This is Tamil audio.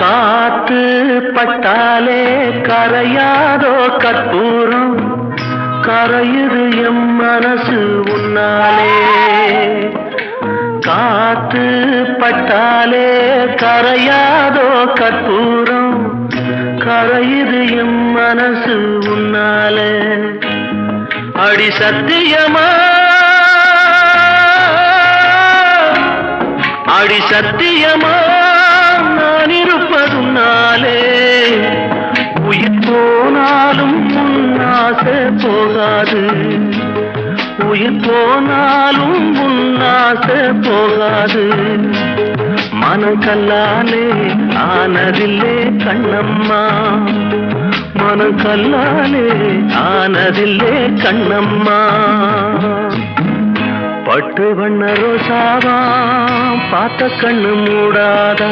காத்து பட்டாலே கரையாதோ கற்பூரம், கரையுது எம் மனசு உன்னாலே. காத்து பட்டாலே கரையாதோ கற்பூரம், கரையுது எம் மனசு உன்னாலே. அடி சத்தியமா, அடி சத்தியமா நான் இருப்பதுனாலே, உயிர் போனாலும் உன்னாசை போகாது, உயிர் போனாலும் உன்னாசை போகாது. மனம் கல்லாலே ஆனதில்லே கண்ணம்மா, மனம் கல்லாலே ஆனதில்லே கண்ணம்மா. பட்டு வண்ண ரோசாவா பார்த்த கண்ணு மூடாதா.